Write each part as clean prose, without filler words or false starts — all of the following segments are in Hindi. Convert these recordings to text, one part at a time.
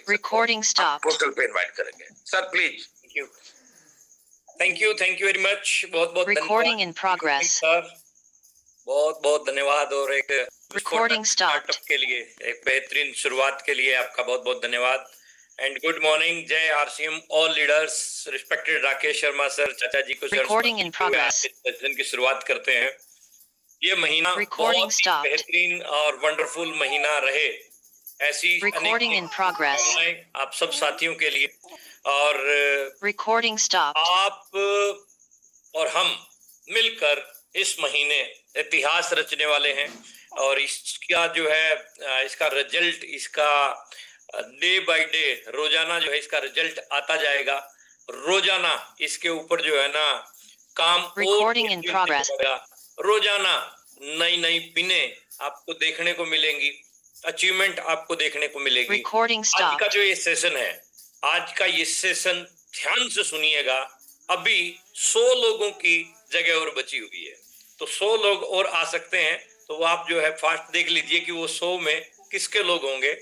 Recording stop. पोस्टल पे इनवाइट करेंगे sir, please. Thank you very much. बहुत बहुत रिकॉर्डिंग इन प्रोग्रेस सर, बहुत बहुत धन्यवाद। और एक रिकॉर्डिंग स्टार्ट के लिए, एक बेहतरीन शुरुआत के लिए आपका बहुत बहुत धन्यवाद। एंड गुड मॉर्निंग, जय RCM all leaders. Respected Rakesh Sharma sir, चाचा जी को रिकॉर्डिंग इन प्रोग्रेस सेशन की शुरुआत करते हैं। ये महीना बहुत ही बेहतरीन और वंडरफुल महीना रहे, ऐसी रिकॉर्डिंग इन प्रोग्रेस आप सब साथियों के लिए। और रिकॉर्डिंग स्टॉप। आप और हम मिलकर इस महीने इतिहास रचने वाले हैं, और इसका जो है इसका रिजल्ट, इसका डे बाय डे, रोजाना जो है इसका रिजल्ट आता जाएगा। रोजाना इसके ऊपर जो है ना काम रिकॉर्डिंग इन प्रोग्रेस। रोजाना नई नई पिनें आपको देखने को मिलेंगी, अचीवमेंट आपको देखने को मिलेगी। रिकॉर्डिंग आज स्टॉप। का जो ये सेशन है, आज का ये सेशन ध्यान से सुनिएगा। अभी 100 लोगों की जगह और बची हुई है, तो 100 लोग और आ सकते हैं। तो आप जो है फास्ट देख लीजिए कि वो 100 में किसके लोग होंगे।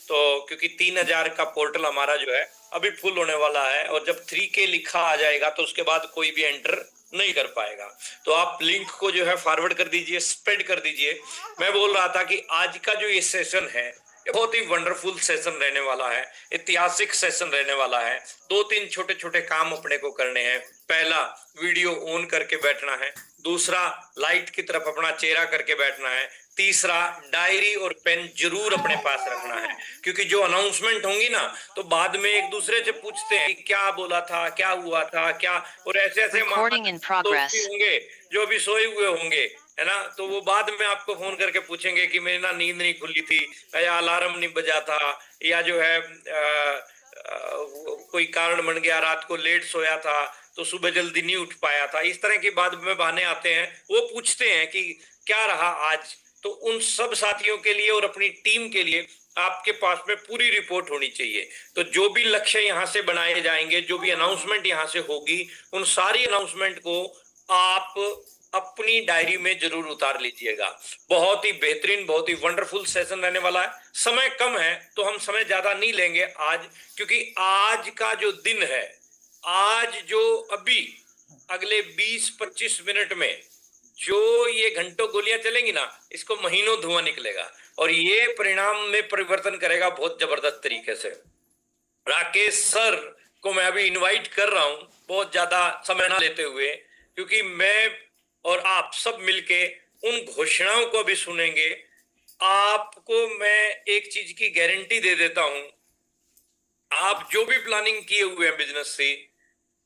तो क्योंकि 3000 का पोर्टल हमारा जो है अभी फुल होने वाला है, और जब 3K लिखा आ जाएगा तो उसके बाद कोई भी एंटर नहीं कर पाएगा। तो आप लिंक को जो है फॉरवर्ड कर दीजिए, स्प्रेड कर दीजिए। मैं बोल रहा था कि आज का जो ये सेशन है, ये बहुत ही वंडरफुल सेशन रहने वाला है, ऐतिहासिक सेशन रहने वाला है। 2-3 छोटे छोटे काम अपने को करने हैं। पहला, वीडियो ऑन करके बैठना है। दूसरा, लाइट की तरफ अपना चेहरा करके बैठना है। तीसरा, डायरी और पेन जरूर अपने पास रखना है, क्योंकि जो अनाउंसमेंट होंगी ना, तो बाद में एक दूसरे से पूछते हैं कि क्या बोला था, क्या हुआ था, क्या, और ऐसे ऐसे होंगे जो भी सोए हुए होंगे, है ना। तो वो बाद में आपको फोन करके पूछेंगे कि मेरी ना नींद नहीं खुली थी, या अलार्म नहीं बजा था, या जो है कोई कारण बन गया, रात को लेट सोया था तो सुबह जल्दी नहीं उठ पाया था। इस तरह की बाद में बहाने आते हैं, वो पूछते हैं कि क्या रहा आज। तो उन सब साथियों के लिए और अपनी टीम के लिए आपके पास में पूरी रिपोर्ट होनी चाहिए। तो जो भी लक्ष्य यहाँ से बनाए जाएंगे, जो भी अनाउंसमेंट यहाँ से होगी, उन सारी अनाउंसमेंट को आप अपनी डायरी में जरूर उतार लीजिएगा। बहुत ही बेहतरीन, बहुत ही वंडरफुल सेशन रहने वाला है। समय कम है तो हम समय ज्यादा नहीं लेंगे आज, क्योंकि आज का जो दिन है, आज जो अभी अगले 20-25 मिनट में जो ये घंटों गोलियां चलेंगी ना, इसको महीनों धुआं निकलेगा, और ये परिणाम में परिवर्तन करेगा बहुत जबरदस्त तरीके से। राकेश सर को मैं अभी इनवाइट कर रहा हूं, बहुत ज्यादा समय ना लेते हुए, क्योंकि मैं और आप सब मिलके उन घोषणाओं को भी सुनेंगे। आपको मैं एक चीज की गारंटी दे देता हूं, आप जो भी प्लानिंग किए हुए हैं बिजनेस से,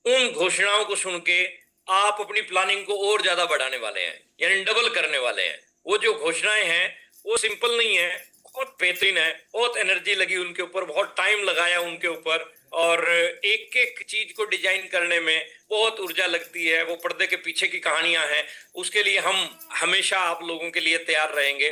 उन घोषणाओं को सुन के आप अपनी प्लानिंग को और ज्यादा बढ़ाने वाले हैं, यानी डबल करने वाले हैं। वो जो घोषणाएं हैं वो सिंपल नहीं है, बहुत बेहतरीन है, बहुत एनर्जी लगी उनके ऊपर, बहुत टाइम लगाया उनके ऊपर, और एक एक चीज को डिजाइन करने में बहुत ऊर्जा लगती है। वो पर्दे के पीछे की कहानियां हैं, उसके लिए हम हमेशा आप लोगों के लिए तैयार रहेंगे।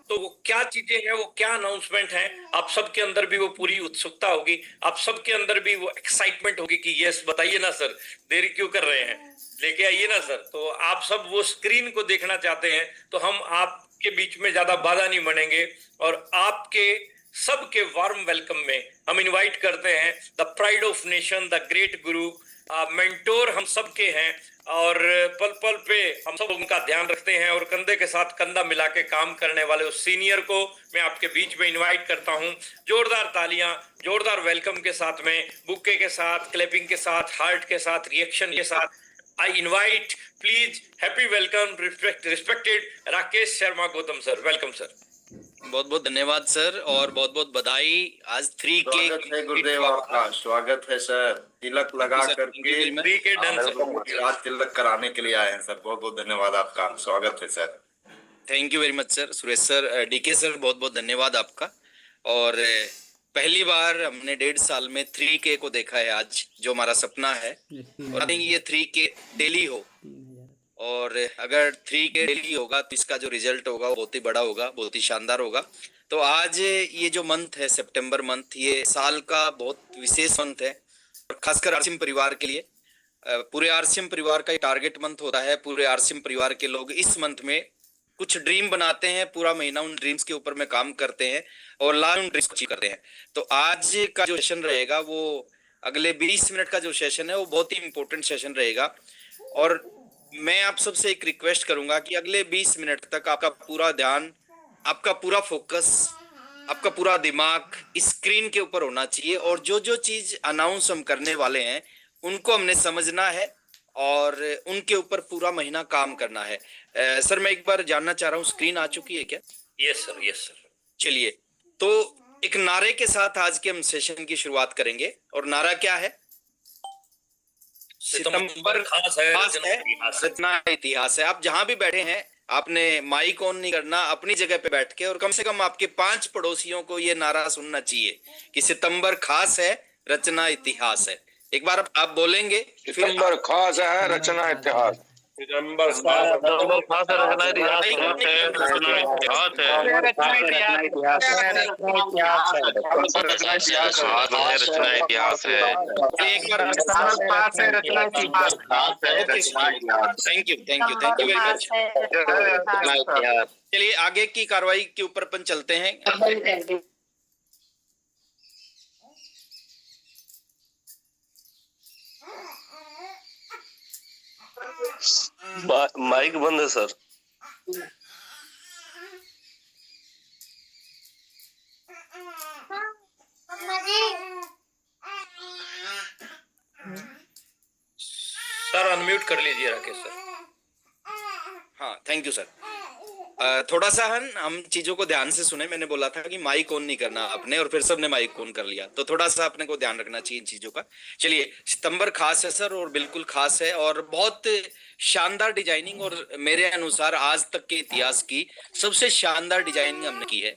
तो वो क्या चीजें हैं, वो क्या अनाउंसमेंट है, आप सबके अंदर भी वो पूरी उत्सुकता होगी, आप सबके अंदर भी वो एक्साइटमेंट होगी कि यस बताइए ना सर, देरी क्यों कर रहे हैं, लेके आइए ना सर। तो आप सब वो स्क्रीन को देखना चाहते हैं, तो हम आपके बीच में ज्यादा बाधा नहीं बनेंगे, और आपके सबके वार्म वेलकम में हम इनवाइट करते हैं the pride of nation, the great Guru, mentor हम सबके हैं, और पल पल पे हम सब उनका ध्यान रखते हैं, और कंधे के साथ कंधा मिला के काम करने वाले उस सीनियर को मैं आपके बीच में इनवाइट करता हूं। जोरदार तालियां, जोरदार वेलकम के साथ में, बुक्के के साथ, क्लैपिंग के साथ, हार्ट के साथ, रिएक्शन के साथ, I invite, please, happy welcome, respected Rakesh Sharma Gautam sir. Welcome sir. बहुत बहुत धन्यवाद सर, और बहुत बहुत बधाई। आज 3K है गुरुदेव, आपका स्वागत है सर। तिलक लगा करके 3K डन, आज तिलक कराने के लिए आए हैं सर। बहुत बहुत धन्यवाद, आपका स्वागत है sir. Thank you very much sir. Suresh sir, DK sir, बहुत बहुत धन्यवाद आपका। और पहली बार हमने 1.5 साल में 3K को देखा है आज, जो हमारा सपना है, और ये 3K डेली हो, और अगर 3K डेली होगा तो इसका जो रिजल्ट होगा वो बहुत ही बड़ा होगा, बहुत ही शानदार होगा। तो आज ये जो मंथ है, सितंबर मंथ, ये साल का बहुत विशेष मंथ है, खासकर आरसीएम परिवार के लिए। पूरे आरसीएम परिवार का ये टारगेट मंथ होता है। पूरे आरसीएम परिवार के लोग इस मंथ में कुछ ड्रीम बनाते हैं, पूरा महीना उन ड्रीम्स के ऊपर में काम करते हैं और लास्ट उन ड्रीम्स को अचीव करते हैं। तो आज का जो सेशन रहेगा वो अगले 20 मिनट का जो सेशन है वो बहुत ही इंपॉर्टेंट सेशन रहेगा। और मैं आप सबसे एक रिक्वेस्ट करूंगा कि अगले 20 मिनट तक आपका पूरा ध्यान, आपका पूरा फोकस, आपका पूरा दिमाग स्क्रीन के ऊपर होना चाहिए और जो जो चीज अनाउंस हम करने वाले हैं उनको हमने समझना है और उनके ऊपर पूरा महीना काम करना है। सर मैं एक बार जानना चाह रहा हूँ, स्क्रीन आ चुकी है क्या? Yes sir, yes sir. चलिए, तो एक नारे के साथ आज के हम सेशन की शुरुआत करेंगे और नारा क्या है? सितंबर खास है, रचना इतिहास है। आप जहां भी बैठे हैं आपने माइक ऑन नहीं करना, अपनी जगह पे बैठ के, और कम से कम आपके 5 पड़ोसियों को ये नारा सुनना चाहिए कि सितंबर खास है, रचना इतिहास है। एक बार आप बोलेंगे, सितंबर खास है, रचना इतिहास। सितंबर खास है, रचना इतिहास है, रचना इतिहास है, रचना इतिहास है, रचना इतिहास है। एक बार खास है, रचना इतिहास है। Thank you very much. चलिए आगे की कार्रवाई के ऊपर अपन चलते हैं। माइक बंद है सर। सर अनम्यूट कर लीजिए राकेश सर। हाँ थैंक यू सर। थोड़ा सा हम चीजों को ध्यान से सुने। मैंने बोला था कि माइक ऑन नहीं करना आपने और फिर सबने माइक ऑन कर लिया, तो थोड़ा सा अपने को ध्यान रखना चाहिए इन चीजों का। चलिए, सितंबर खास है सर और बिल्कुल खास है और बहुत शानदार डिजाइनिंग, और मेरे अनुसार आज तक के इतिहास की सबसे शानदार डिजाइनिंग हमने की है।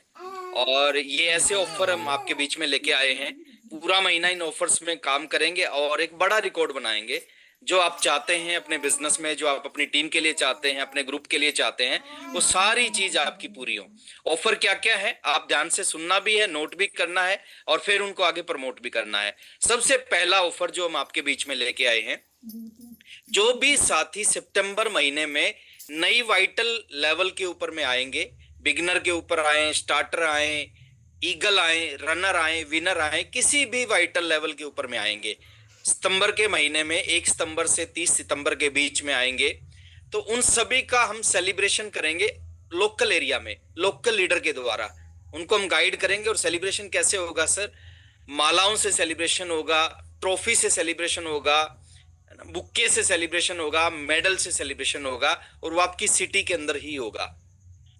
और ये ऐसे ऑफर हम आपके बीच में लेके आए हैं, पूरा महीना इन ऑफर्स में काम करेंगे और एक बड़ा रिकॉर्ड बनाएंगे। जो आप चाहते हैं अपने बिजनेस में, जो आप अपनी टीम के लिए चाहते हैं, अपने ग्रुप के लिए चाहते हैं, वो सारी चीज आपकी पूरी हो। ऑफर क्या क्या है आप ध्यान से सुनना भी है, नोट भी करना है और फिर उनको आगे प्रमोट भी करना है। सबसे पहला ऑफर जो हम आपके बीच में लेके आए हैं, जो भी साथी सितंबर महीने में नई वाइटल लेवल के ऊपर में आएंगे, बिगिनर के ऊपर आए, स्टार्टर आए, ईगल आए, रनर आए, विनर आए, किसी भी वाइटल लेवल के ऊपर में आएंगे, सितंबर के महीने में 1 सितंबर से 30 सितंबर के बीच में आएंगे, तो उन सभी का हम सेलिब्रेशन करेंगे लोकल एरिया में, लोकल लीडर के द्वारा। उनको हम गाइड करेंगे। और सेलिब्रेशन कैसे होगा सर? मालाओं से सेलिब्रेशन होगा, ट्रॉफी से सेलिब्रेशन होगा, बुक्के से सेलिब्रेशन होगा, मेडल से सेलिब्रेशन होगा, और वो आपकी सिटी के अंदर ही होगा।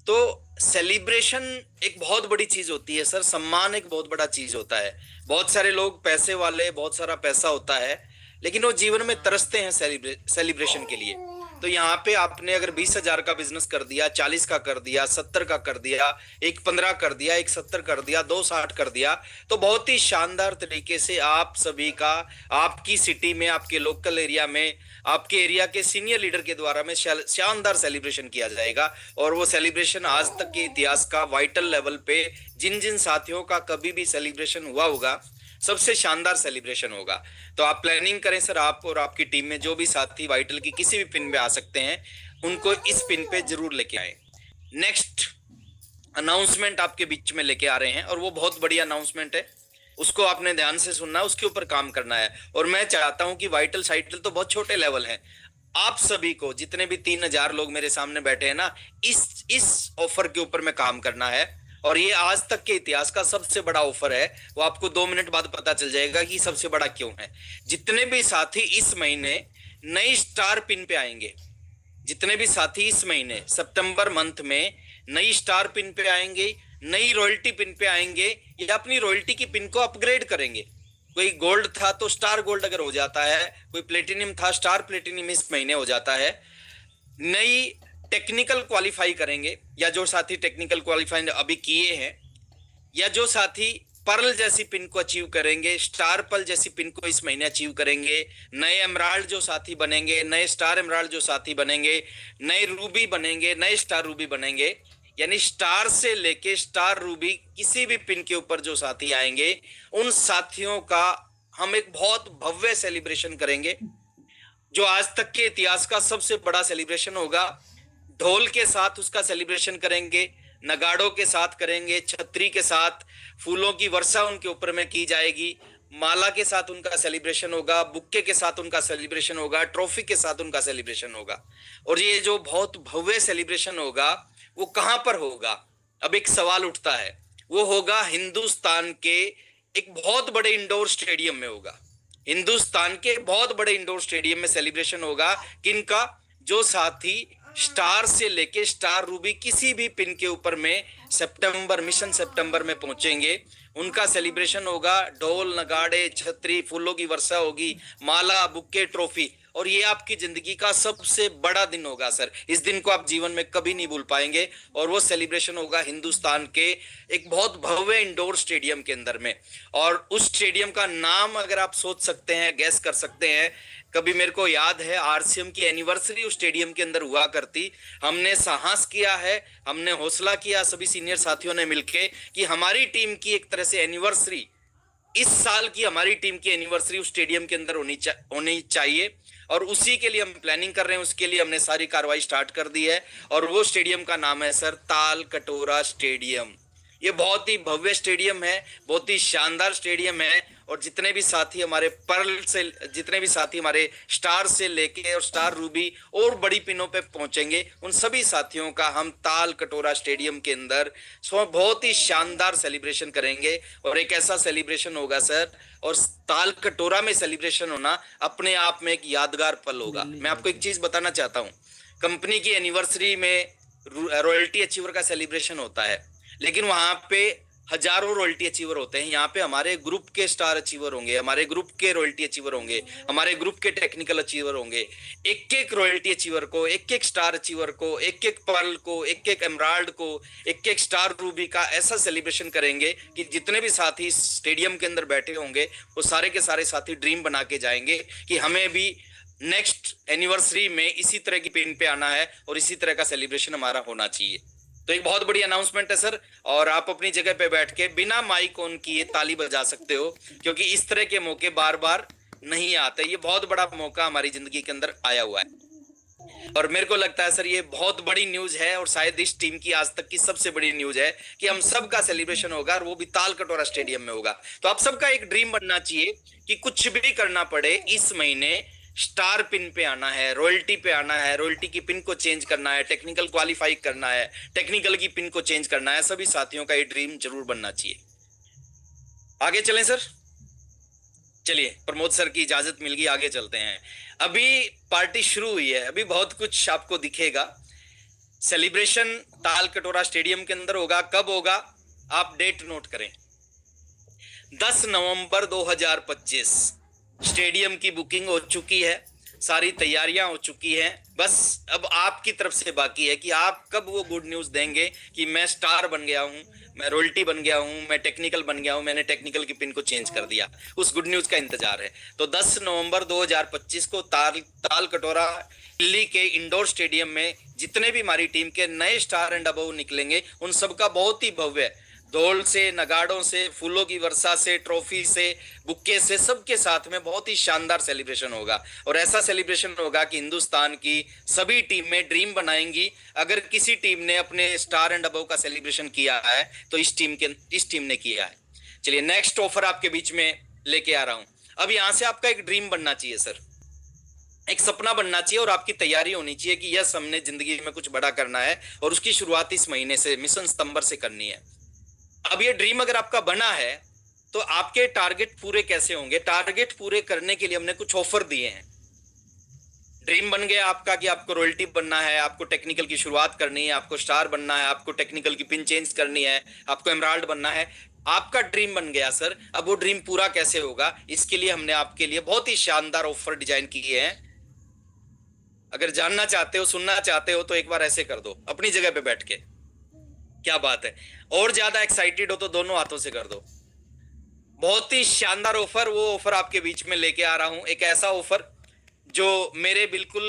तो सेलिब्रेशन एक बहुत बड़ी चीज होती है सर, सम्मान एक बहुत बड़ा चीज होता है। बहुत सारे लोग पैसे वाले, बहुत सारा पैसा होता है, लेकिन वो जीवन में तरसते हैं सेलिब्रेशन के लिए। तो यहाँ पे आपने अगर 20,000 का बिजनेस कर दिया, 40 का कर दिया, 70 का कर दिया, एक 15 कर दिया, एक 70 कर दिया, 2 60 कर दिया, तो बहुत ही शानदार तरीके से आप सभी का आपकी सिटी में, आपके लोकल एरिया में, आपके एरिया के सीनियर लीडर के द्वारा में शानदार सेलिब्रेशन किया जाएगा। और वो सेलिब्रेशन आज तक के इतिहास का वाइटल लेवल पे जिन जिन साथियों का कभी भी सेलिब्रेशन हुआ होगा, सबसे शानदार सेलिब्रेशन होगा। तो आप प्लानिंग करें सर, आप और आपकी टीम में जो भी साथी वाइटल की किसी भी पिन पे आ सकते हैं, उनको इस पिन पे जरूर लेके आए। नेक्स्ट अनाउंसमेंट आपके बीच में लेके आ रहे हैं और वो बहुत बड़ी अनाउंसमेंट है, उसको आपने ध्यान से सुनना है, उसके ऊपर काम करना है। और मैं चाहता हूं कि वाइटल साइटल तो बहुत छोटे लेवल है, आप सभी को, जितने भी 3000 लोग मेरे सामने बैठे हैं ना, इस ऑफर के ऊपर में काम करना है। और ये आज तक के इतिहास का सबसे बड़ा ऑफर है। वो आपको 2 मिनट बाद पता चल जाएगा कि सबसे बड़ा क्यों है। जितने भी साथी इस महीने नई स्टार पिन पे आएंगे, जितने भी साथी इस महीने सितंबर मंथ में नई स्टार पिन पे आएंगे, नई रॉयल्टी पिन पे आएंगे, या अपनी रॉयल्टी की पिन को अपग्रेड करेंगे। कोई गोल्ड था तो स्टार गोल्ड अगर हो जाता है, कोई प्लेटिनियम था, स्टार प्लेटिनियम इस महीने हो जाता है। नई टेक्निकल क्वालिफाई करेंगे, या जो साथी टेक्निकल क्वालिफाई अभी किए हैं, या जो साथी पर्ल जैसी पिन को अचीव करेंगे, स्टार पर्ल जैसी पिन को इस महीने अचीव करेंगे, नए एमराल्ड जो साथी बनेंगे, नए स्टार एमराल्ड जो साथी बनेंगे, नए रूबी बनेंगे, नए स्टार रूबी बनेंगे, यानी स्टार से लेके स्टार रूबी किसी भी पिन के ऊपर जो साथी आएंगे, उन साथियों का हम एक बहुत भव्य सेलिब्रेशन करेंगे, जो आज तक के इतिहास का सबसे बड़ा सेलिब्रेशन होगा। ढोल के साथ उसका सेलिब्रेशन करेंगे, नगाड़ों के साथ करेंगे, छतरी के साथ फूलों की वर्षा उनके ऊपर में की जाएगी, माला के साथ उनका सेलिब्रेशन होगा, बुक्के के साथ उनका सेलिब्रेशन होगा, ट्रॉफी के साथ उनका सेलिब्रेशन होगा। और ये जो बहुत भव्य सेलिब्रेशन होगा वो कहां पर होगा? अब एक सवाल उठता है, वो होगा हिंदुस्तान के एक बहुत बड़े इंडोर स्टेडियम में होगा। हिंदुस्तान के बहुत बड़े इंडोर स्टेडियम में सेलिब्रेशन होगा। किनका? जो साथी स्टार से लेके स्टार रूबी किसी भी पिन के ऊपर में मिशन सितंबर में पहुंचेंगे, उनका सेलिब्रेशन होगा। ढोल, नगाड़े, छतरी, फूलों की वर्षा होगी, माला, बुक्के, ट्रॉफी। और ये आपकी जिंदगी का सबसे बड़ा दिन होगा सर। इस दिन को आप जीवन में कभी नहीं भूल पाएंगे। और वो सेलिब्रेशन होगा हिंदुस्तान के एक बहुत भव्य इंडोर स्टेडियम के अंदर में। और उस स्टेडियम का नाम अगर आप सोच सकते हैं, गैस कर सकते हैं, कभी मेरे को याद है आरसीएम की एनिवर्सरी उस स्टेडियम के अंदर हुआ करती। हमने साहस किया है, हमने हौसला किया सभी सीनियर साथियों ने मिलके कि हमारी टीम की एक तरह से एनिवर्सरी, इस साल की हमारी टीम की एनिवर्सरी उस स्टेडियम के अंदर होनी चाहिए। और उसी के लिए हम प्लानिंग कर रहे हैं, उसके लिए हमने सारी कार्रवाई स्टार्ट कर दी है। और वो स्टेडियम का नाम है सर ताल कटोरा स्टेडियम। ये बहुत ही भव्य स्टेडियम है, बहुत ही शानदार स्टेडियम है। और जितने भी साथी हमारे स्टार से लेके और स्टार रूबी और बड़ी पिनों पे पहुंचेंगे, उन सभी साथियों का हम ताल कटोरा स्टेडियम के अंदर बहुत ही शानदार सेलिब्रेशन करेंगे। और एक ऐसा सेलिब्रेशन होगा सर, और ताल कटोरा में सेलिब्रेशन होना अपने आप में एक यादगार पल होगा। मैं आपको एक चीज बताना चाहता हूँ, कंपनी की एनिवर्सरी में रॉयल्टी अचीवर का सेलिब्रेशन होता है, लेकिन वहां पे हजारों रॉयल्टी अचीवर होते हैं। यहाँ पे हमारे ग्रुप के स्टार अचीवर होंगे, हमारे ग्रुप के रॉयल्टी अचीवर होंगे, हमारे ग्रुप के टेक्निकल अचीवर होंगे। एक एक रॉयल्टी अचीवर को, एक एक स्टार अचीवर को, एक एक पर्ल को, एक एक एमराल्ड को, एक एक स्टार रूबी का ऐसा सेलिब्रेशन करेंगे कि जितने भी साथी स्टेडियम के अंदर बैठे होंगे वो सारे के सारे साथी ड्रीम बना के जाएंगे कि हमें भी नेक्स्ट एनिवर्सरी में इसी तरह की पिन पे आना है और इसी तरह का सेलिब्रेशन हमारा होना चाहिए। तो एक बहुत बड़ी अनाउंसमेंट है सर, और आप अपनी जगह पे बैठ के बिना माइक ऑन किए ताली बजा सकते हो, क्योंकि इस तरह के मौके बार बार नहीं आते। ये बहुत बड़ा मौका हमारी जिंदगी के अंदर आया हुआ है। और मेरे को लगता है सर ये बहुत बड़ी न्यूज है, और शायद इस टीम की आज तक की सबसे बड़ी न्यूज है कि हम सबका सेलिब्रेशन होगा, और वो भी ताल कटोरा स्टेडियम में होगा। तो आप सबका एक ड्रीम बनना चाहिए कि कुछ भी करना पड़े, इस महीने स्टार पिन पे आना है, रॉयल्टी पे आना है, रॉयल्टी की पिन को चेंज करना है, टेक्निकल क्वालिफाई करना है, टेक्निकल की पिन को चेंज करना है। सभी साथियों का ये ड्रीम जरूर बनना चाहिए। आगे चलें सर, चलिए प्रमोद सर की इजाजत मिल गई, आगे चलते हैं। अभी पार्टी शुरू हुई है, अभी बहुत कुछ आपको दिखेगा। सेलिब्रेशन ताल कटोरा स्टेडियम के अंदर होगा। कब होगा? आप डेट नोट करें, 10 नवंबर 2025। स्टेडियम की बुकिंग हो चुकी है, सारी तैयारियां हो चुकी हैं। बस अब आपकी तरफ से बाकी है कि आप कब वो गुड न्यूज देंगे कि मैं स्टार बन गया हूं, मैं रॉयल्टी बन गया हूं, मैं टेक्निकल बन गया हूं, मैंने टेक्निकल की पिन को चेंज कर दिया। उस गुड न्यूज का इंतजार है। तो 10 नवंबर 2025 को ताल कटोरा दिल्ली के इंडोर स्टेडियम में जितने भी हमारी टीम के नए स्टार एंड अबव निकलेंगे, उन सबका बहुत ही भव्य ढोल से, नगाड़ों से, फूलों की वर्षा से, ट्रॉफी से, बुक्के से, सबके साथ में बहुत ही शानदार सेलिब्रेशन होगा। और ऐसा सेलिब्रेशन होगा कि हिंदुस्तान की सभी टीमें ड्रीम बनाएंगी। अगर किसी टीम ने अपने स्टार एंड अबव का सेलिब्रेशन किया है तो इस टीम ने किया है। चलिए नेक्स्ट ऑफर आपके बीच में लेके आ रहा हूं। अब यहां से आपका एक ड्रीम बनना चाहिए सर, एक सपना बनना चाहिए, और आपकी तैयारी होनी चाहिए कि यस हमने जिंदगी में कुछ बड़ा करना है, और उसकी शुरुआत इस महीने से मिशन सितंबर से करनी है। अब ये ड्रीम अगर आपका बना है तो आपके टारगेट पूरे कैसे होंगे? टारगेट पूरे करने के लिए हमने कुछ ऑफर दिए हैं। ड्रीम बन गया आपका कि आपको रॉयल्टी बनना है, आपको टेक्निकल की शुरुआत करनी है, आपको स्टार बनना है, आपको टेक्निकल की पिन चेंज करनी है, आपको एमराल्ड बनना है। आपका ड्रीम बन गया सर। अब वो ड्रीम पूरा कैसे होगा, इसके लिए हमने आपके लिए बहुत ही शानदार ऑफर डिजाइन किए हैं। अगर जानना चाहते हो, सुनना चाहते हो, तो एक बार ऐसे कर दो अपनी जगह पे बैठ के। क्या बात है, और ज्यादा एक्साइटेड हो तो दोनों हाथों से कर दो। बहुत ही शानदार ऑफर, वो ऑफर आपके बीच में लेके आ रहा हूं। एक ऐसा ऑफर जो मेरे बिल्कुल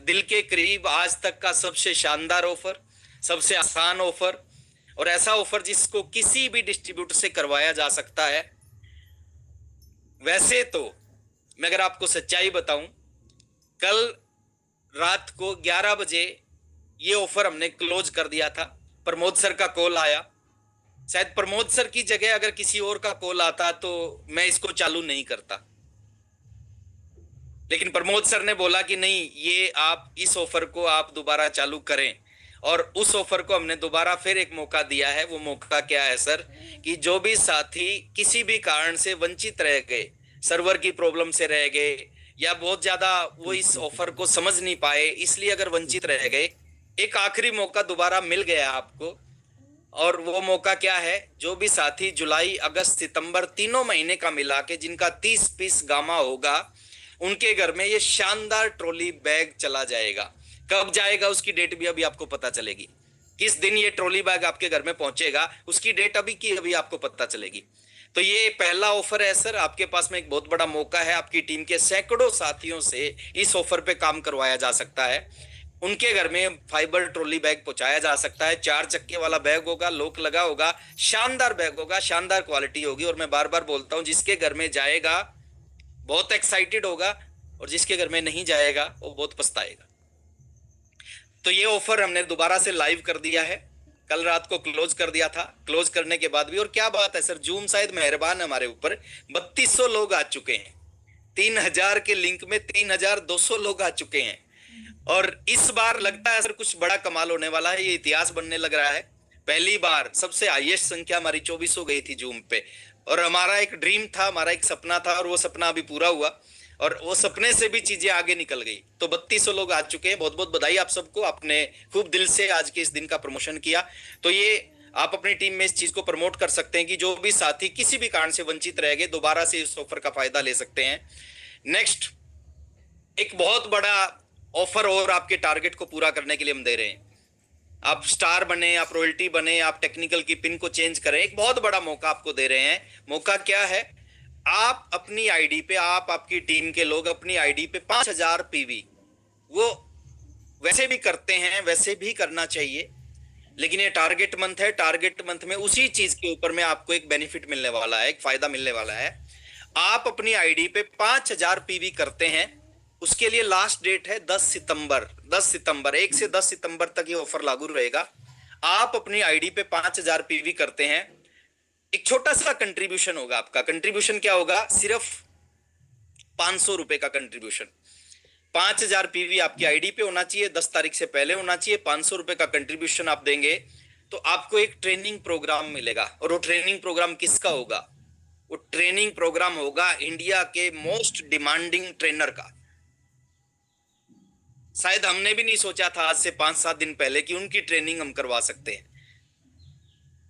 दिल के करीब, आज तक का सबसे शानदार ऑफर, सबसे आसान ऑफर, और ऐसा ऑफर जिसको किसी भी डिस्ट्रीब्यूटर से करवाया जा सकता है। वैसे तो मैं अगर आपको सच्चाई बताऊं, कल रात को 11 बजे ये ऑफर हमने क्लोज कर दिया था। प्रमोद सर का कॉल आया, शायद प्रमोद सर की जगह अगर किसी और का कॉल आता तो मैं इसको चालू नहीं करता, लेकिन प्रमोद सर ने बोला कि नहीं, ये आप इस ऑफर को आप दोबारा चालू करें। और उस ऑफर को हमने दोबारा फिर एक मौका दिया है। वो मौका क्या है सर, कि जो भी साथी किसी भी कारण से वंचित रह गए, सर्वर की प्रॉब्लम से रह गए, या बहुत ज्यादा वो इस ऑफर को समझ नहीं पाए, इसलिए अगर वंचित रह गए, एक आखिरी मौका दोबारा मिल गया आपको। और वो मौका क्या है, जो भी साथी जुलाई, अगस्त, सितंबर तीनों महीने का मिला के जिनका 30 पीस गामा होगा, उनके घर में ये शानदार ट्रॉली बैग चला जाएगा। कब जाएगा उसकी डेट भी अभी आपको पता चलेगी। किस दिन ये ट्रॉली बैग आपके घर में पहुंचेगा उसकी डेट अभी आपको पता चलेगी। तो ये पहला ऑफर है सर, आपके पास में एक बहुत बड़ा मौका है। आपकी टीम के सैकड़ों साथियों से इस ऑफर पे काम करवाया जा सकता है। उनके घर में फाइबर ट्रॉली बैग पहुंचाया जा सकता है। 4 चक्के वाला बैग होगा, लॉक लगा होगा, शानदार बैग होगा, शानदार क्वालिटी होगी। और मैं बार बार बोलता हूं, जिसके घर में जाएगा बहुत एक्साइटेड होगा, और जिसके घर में नहीं जाएगा वो बहुत पछताएगा। तो ये ऑफर हमने दोबारा से लाइव कर दिया है। कल रात को क्लोज कर दिया था। क्लोज करने के बाद भी, और क्या बात है सर, जूम शायद मेहरबान हमारे ऊपर, 3200 लोग आ चुके हैं। 3000 के लिंक में 3200 लोग आ चुके हैं। और इस बार लगता है सर कुछ बड़ा कमाल होने वाला है। ये इतिहास बनने लग रहा है। पहली बार सबसे हाईएस्ट संख्या हमारी 24 हो गई थी जूम पे। और हमारा एक ड्रीम था, हमारा एक सपना था, और वो सपना अभी पूरा हुआ। और वो सपने से भी चीजें आगे निकल गई। तो 3200 लोग आ चुके हैं। बहुत बहुत बधाई आप सबको। आपने खूब दिल से आज के इस दिन का प्रमोशन किया। तो ये आप अपनी टीम में इस चीज को प्रमोट कर सकते हैं कि जो भी साथी किसी भी कारण से वंचित रह गए, दोबारा से इस ऑफर का फायदा ले सकते हैं। नेक्स्ट, एक बहुत बड़ा ऑफर और आपके टारगेट को पूरा करने के लिए हम दे रहे हैं। आप स्टार बने, आप रॉयल्टी बने, आप टेक्निकल की पिन को चेंज करें, एक बहुत बड़ा मौका आपको दे रहे हैं। मौका क्या है, आप अपनी आईडी पे, आप आपकी टीम के लोग अपनी आईडी पे 5000 पीवी, वो वैसे भी करते हैं, वैसे भी करना चाहिए, लेकिन ये टारगेट मंथ है। टारगेट मंथ में उसी चीज के ऊपर में आपको एक बेनिफिट मिलने वाला है, एक फायदा मिलने वाला है। आप अपनी आईडी पे 5000 पीवी करते हैं, उसके लिए लास्ट डेट है 10 सितंबर। 1 से 10 सितंबर तक ये ऑफर लागू रहेगा। आप अपनी आईडी पे 5000 पीवी करते हैं, एक छोटा सा कंट्रीब्यूशन होगा आपका। कंट्रीब्यूशन क्या होगा, सिर्फ 500 रुपए का कंट्रीब्यूशन। 5000 पीवी आपकी आईडी पे होना चाहिए, 10 तारीख से पहले होना चाहिए। 500 रुपए का कंट्रीब्यूशन आप देंगे तो आपको एक ट्रेनिंग प्रोग्राम मिलेगा। और वो ट्रेनिंग प्रोग्राम किसका होगा, वो ट्रेनिंग प्रोग्राम होगा इंडिया के मोस्ट डिमांडिंग ट्रेनर का। शायद हमने भी नहीं सोचा था आज से 5-7 दिन पहले कि उनकी ट्रेनिंग हम करवा सकते हैं।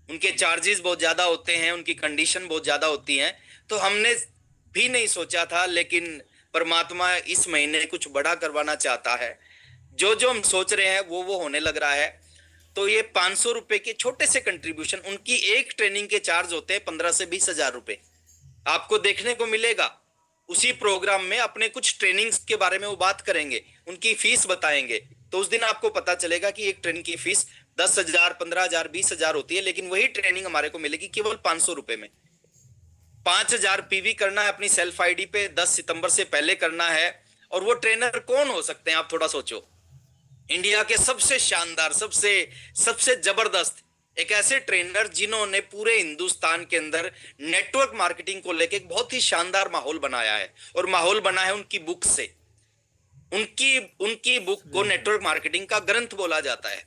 उनके चार्जेस बहुत ज्यादा होते हैं, उनकी कंडीशन बहुत ज्यादा होती हैं, तो हमने भी नहीं सोचा था, लेकिन परमात्मा इस महीने कुछ बड़ा करवाना चाहता है। जो जो हम सोच रहे हैं वो होने लग रहा है। तो ये 500 रुपए के छोटे से कंट्रीब्यूशन, उनकी एक ट्रेनिंग के चार्ज होते हैं 15 से 20 हजार रुपए। आपको देखने को मिलेगा उसी प्रोग्राम में, अपने कुछ ट्रेनिंग्स के बारे में वो बात करेंगे, उनकी फीस बताएंगे। तो उस दिन आपको पता चलेगा कि एक ट्रेनिंग की फीस 10,000, 15,000, 20,000 होती है, लेकिन वही ट्रेनिंग हमारे को मिलेगी केवल 500 रुपए में। 5000 पीवी करना है अपनी सेल्फ आईडी पे, 10 सितंबर से पहले करना है। और वो ट्रेनर कौन हो सकते हैं, आप थोड़ा सोचो। इंडिया के सबसे शानदार, सबसे जबरदस्त एक ऐसे ट्रेनर जिन्होंने पूरे हिंदुस्तान के अंदर नेटवर्क मार्केटिंग को लेकर एक बहुत ही शानदार माहौल बनाया है। और माहौल बना है उनकी बुक से। उनकी बुक को नेटवर्क मार्केटिंग का ग्रंथ बोला जाता है।